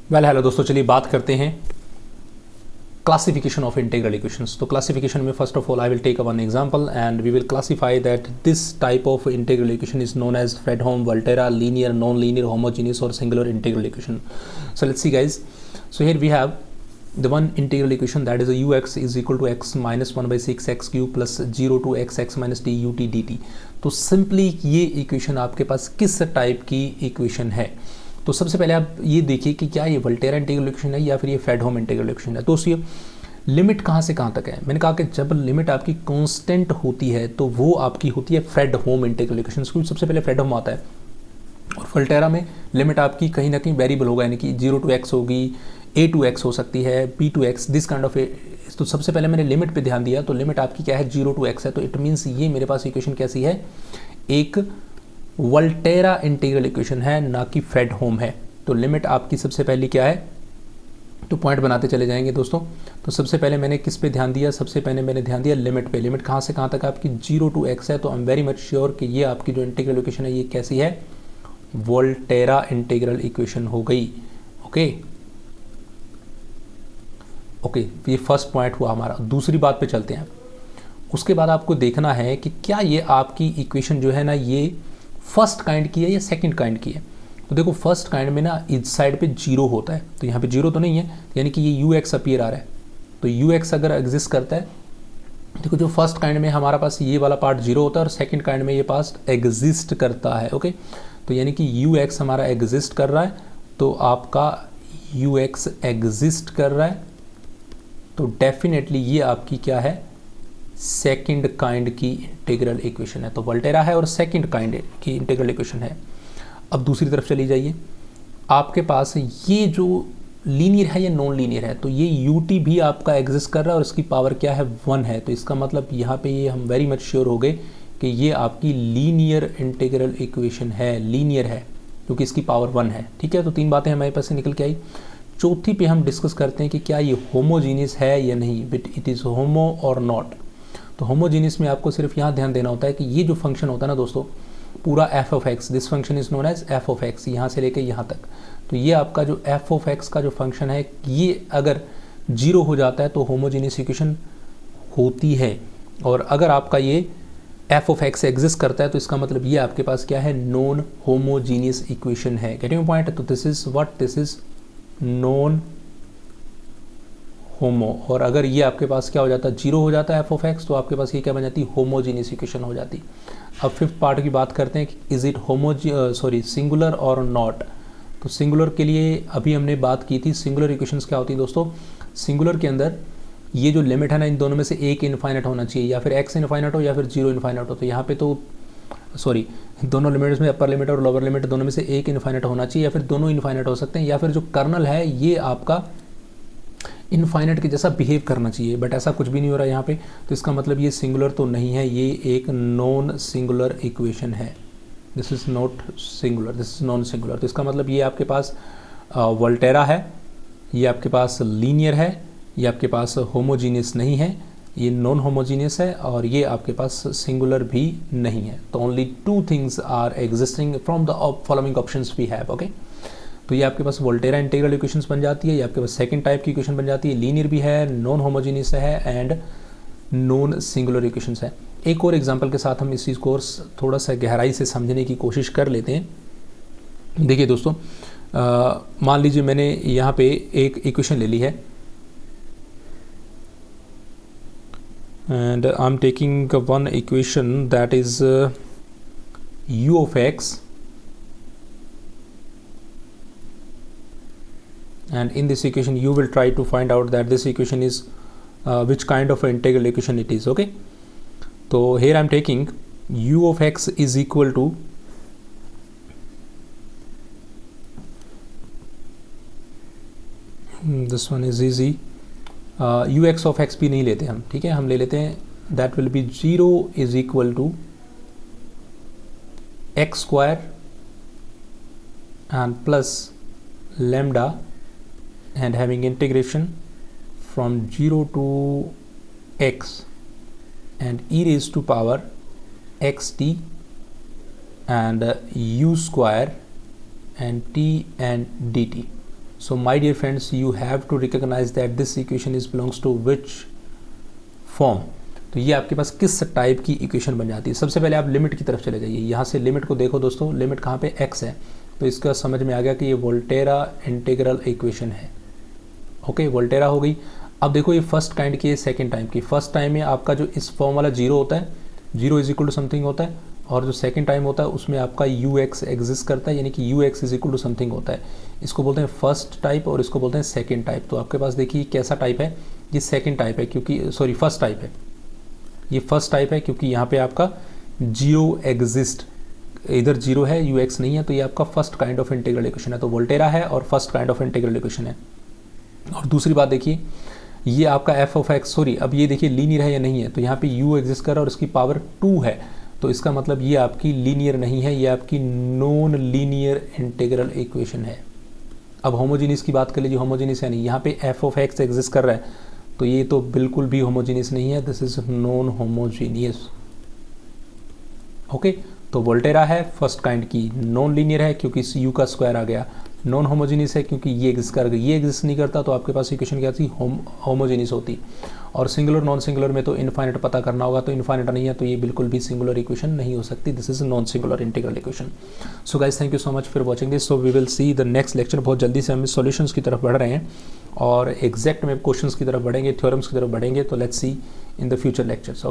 Hello दोस्तों, चलिए बात करते हैं क्लासिफिकेशन ऑफ इंटीग्रल इक्वेशंस। तो क्लासिफिकेशन में first of all I will take one example and we will classify that this type of integral equation is known as Fredholm, Volterra, linear, non linear, homogeneous और singular integral equation. So let's see guys, so here we have the one integral equation that is a ux is equal to x minus 1 by 6 x cube plus 0 to x minus t ut dt। तो simply ये equation आपके पास किस type की equation है? तो सबसे पहले आप ये देखिए कि क्या ये वोल्टेरा इंटीग्रल इक्वेशन है या फिर ये फ्रेडहोम इंटीग्रल इक्वेशन है। तो उसकी लिमिट कहाँ से कहाँ तक है? मैंने कहा कि जब लिमिट आपकी कांस्टेंट होती है तो वो आपकी होती है फ्रेडहोम इंटीग्रल इक्वेशन, क्योंकि सबसे पहले फ्रेडहोम आता है। और वोल्टेरा में लिमिट आपकी कहीं ना कहीं वेरिएबल होगा, यानी कि 0 to x होगी, a to x हो सकती है, b to x, this kind of. तो सबसे पहले मैंने लिमिट पे ध्यान दिया, तो लिमिट आपकी क्या है? 0 to x है। तो इट मीन्स ये मेरे पास इक्वेशन कैसी है? एक वोल्टेरा इंटीग्रल इक्वेशन है, ना कि फ्रेडहोम है। तो लिमिट आपकी सबसे पहली क्या है? तो पॉइंट बनाते चले जाएंगे दोस्तों। तो सबसे पहले मैंने किस पे ध्यान दिया? सबसे पहले मैंने ध्यान दिया लिमिट पे। लिमिट कहाँ से कहाँ तक आपकी? 0 to x है। तो I am very much sure कि ये आपकी जो इंटीग्रल इक्वेशन है ये कैसी है? वोल्टेरा इंटीग्रल इक्वेशन हो गई। ओके, ये फर्स्ट पॉइंट हुआ हमारा। दूसरी बात पे चलते हैं। उसके बाद आपको देखना है कि क्या ये आपकी इक्वेशन जो है ना, ये फर्स्ट काइंड की है या सेकंड काइंड की है। तो देखो, फर्स्ट काइंड में ना इस साइड पे 0 होता है, तो यहाँ पे 0 तो नहीं है, यानी कि ये ux अपीयर आ रहा है। तो ux अगर एग्जिस्ट करता है, देखो जो फर्स्ट काइंड में हमारा पास ये वाला पार्ट 0 होता है और सेकंड काइंड में ये पार्ट एग्जिस्ट करता है। ओके, तो यानी कि ux हमारा एग्जिस्ट कर रहा है, तो आपका ux एग्जिस्ट कर रहा है, तो डेफिनेटली ये आपकी क्या है? सेकंड काइंड की इंटीग्रल इक्वेशन है। तो वोल्टेरा है और सेकंड काइंड की इंटीग्रल इक्वेशन है। अब दूसरी तरफ चली जाइए, आपके पास ये जो लीनियर है या नॉन लीनियर है, तो ये ut भी आपका एग्जिस्ट कर रहा है और इसकी पावर क्या है? 1 है। तो इसका मतलब यहाँ पे ये हम वेरी मच श्योर हो गए कि ये आपकी लीनियर इंटीग्रल इक्वेशन है, लीनियर है, क्योंकि इसकी पावर 1 है। ठीक है, तो 3 बातें हमारे पास से निकल के आई। चौथी पे हम डिस्कस करते हैं कि क्या ये होमोजीनियस है या नहीं, बट इट इज़ होमो और नॉट। तो होमोजीनियस में आपको सिर्फ यहाँ ध्यान देना होता है कि ये जो फंक्शन होता है ना दोस्तों, पूरा F of X, this function is known as F of X, यहाँ से लेके यहाँ तक। तो ये आपका जो एफ ऑफ एक्स का जो फंक्शन है, ये अगर 0 हो जाता है तो होमोजीनियस इक्वेशन होती है। और अगर आपका ये एफ ऑफ एक्स एग्जिस्ट करता है तो इसका मतलब ये आपके पास क्या है? नॉन होमोजीनियस इक्वेशन है। Getting point? तो this is what? This is non homo. और अगर ये आपके पास क्या हो जाता है? 0 हो जाता है एफ ऑफ एक्स, तो आपके पास ये क्या बन जाती है? होमोजीनियस इक्वेशन हो जाती। अब फिफ्थ पार्ट की बात करते हैं कि इज इट सिंगुलर और नॉट। तो सिंगुलर के लिए अभी हमने बात की थी। सिंगुलर इक्वेशंस क्या होती है दोस्तों? सिंगुलर के अंदर ये जो लिमिट है ना, इन दोनों में से एक इनफाइनाइट होना चाहिए, या फिर x इनफाइनाइट हो या फिर 0 इनफाइनाइट हो। तो यहाँ पे तो दोनों लिमिट्स में अपर लिमिट और लोअर लिमिट दोनों में से एक इनफाइनाइट होना चाहिए, या फिर दोनों इनफाइनाइट हो सकते हैं, या फिर जो कर्नल है ये आपका इनफाइनाइट के जैसा बिहेव करना चाहिए, बट ऐसा कुछ भी नहीं हो रहा है यहाँ पे। तो इसका मतलब ये सिंगुलर तो नहीं है, ये एक नॉन सिंगुलर इक्वेशन है। This is not singular, this is non singular. तो इसका मतलब ये आपके पास वोल्टेरा है, ये आपके पास लीनियर है, ये आपके पास होमोजीनियस नहीं है, ये नॉन होमोजीनियस है, और ये आपके पास सिंगुलर भी नहीं है। तो only 2 things are existing from the following options we have. Okay, तो ये आपके पास वोल्टेरा इंटीग्रल इक्वेशंस बन जाती है, ये आपके पास सेकंड टाइप की इक्वेशन बन जाती है, लीनियर भी है, नॉन होमोजीनियस है एंड नॉन सिंगुलर इक्वेशंस है। एक और एग्जांपल के साथ हम इस चीज़ को थोड़ा सा गहराई से समझने की कोशिश कर लेते हैं। देखिए दोस्तों, मान लीजिए मैंने यहाँ पे एक इक्वेशन ले ली है and I'm taking one equation that is u of x, and in this equation you will try to find out that this equation is which kind of integral equation it is. Okay, so here I'm taking u of x is equal to this one is easy, ux of x भी नहीं लेते हम, ठीक है, हम ले लेते हैं that will be 0 is equal to X square and plus lambda and having integration from 0 to x and e raised to power xt and u square and t and dt. So my dear friends, you have to recognise that this equation is belongs to which form. तो ये आपके पास किस type की equation बन जाती है। सबसे पहले आप लिमिट की तरफ चले जाइए, यहाँ से लिमिट को देखो दोस्तों, लिमिट कहाँ पे x है, तो इसका समझ में आ गया कि ये वोल्टेरा इंटीग्रल इक्वेशन है। ओके, वोल्टेरा हो गई। अब देखो ये फर्स्ट काइंड की है, सेकंड टाइम की। फर्स्ट टाइम में आपका जो इस फॉर्म वाला जीरो होता है, zero is equal to something होता है, और जो सेकंड टाइम होता है उसमें आपका यू एक्स एग्जिस्ट करता है, यानी कि U X is equal to something होता है। इसको बोलते हैं फर्स्ट टाइप और इसको बोलते हैं सेकंड टाइप। तो आपके पास देखिए कैसा टाइप है, ये सेकंड टाइप है, क्योंकि सॉरी फर्स्ट टाइप है, ये फर्स्ट टाइप है क्योंकि यहाँ पे आपका जीरो एग्जिस्ट, इधर जीरो है यू एक्स नहीं है, तो ये आपका first kind of integral equation है। तो वोल्टेरा है और first kind of integral equation है। और दूसरी बात देखिए, ये आपका एफ ऑफ एक्स, सॉरी अब ये देखिए लीनियर है या नहीं है, तो यहाँ पे यू एग्जिस्ट कर रहा है और इसकी पावर 2 है, तो इसका मतलब ये आपकी लीनियर नहीं है, ये आपकी नॉन लीनियर इंटीग्रल इक्वेशन है। अब होमोजीनियस की बात कर लीजिए, होमोजीनियस है नहीं, यहाँ पे एफ ऑफ एक्स एग्जिस्ट कर रहा है, तो ये तो बिल्कुल भी होमोजीनियस नहीं है, this is non homogeneous. Okay, तो वोल्टेरा है फर्स्ट काइंड की, नॉन लीनियर है क्योंकि यू का स्क्वायर आ गया, नॉन होमोजीनियस है क्योंकि ये एग्जिस्ट कर गया, ये एग्जिस्ट नहीं करता तो आपके पास इक्वेशन क्या थी, होमोजीनियस होती। और सिंगुलर नॉन सिंगुलर में तो इनफाइनाइट पता करना होगा, तो इनफाइनाइट नहीं है तो ये बिल्कुल भी सिंगुलर इक्वेशन नहीं हो सकती, this is non singular integral equation. So guys, thank you so much for watching this. So we will see the next lecture. बहुत जल्दी से हम सॉल्यूशंस की तरफ बढ़ रहे हैं और एग्जैक्ट में क्वेश्चंस की तरफ बढ़ेंगे, थ्योरम्स की तरफ बढ़ेंगे, तो let's see in the future lectures.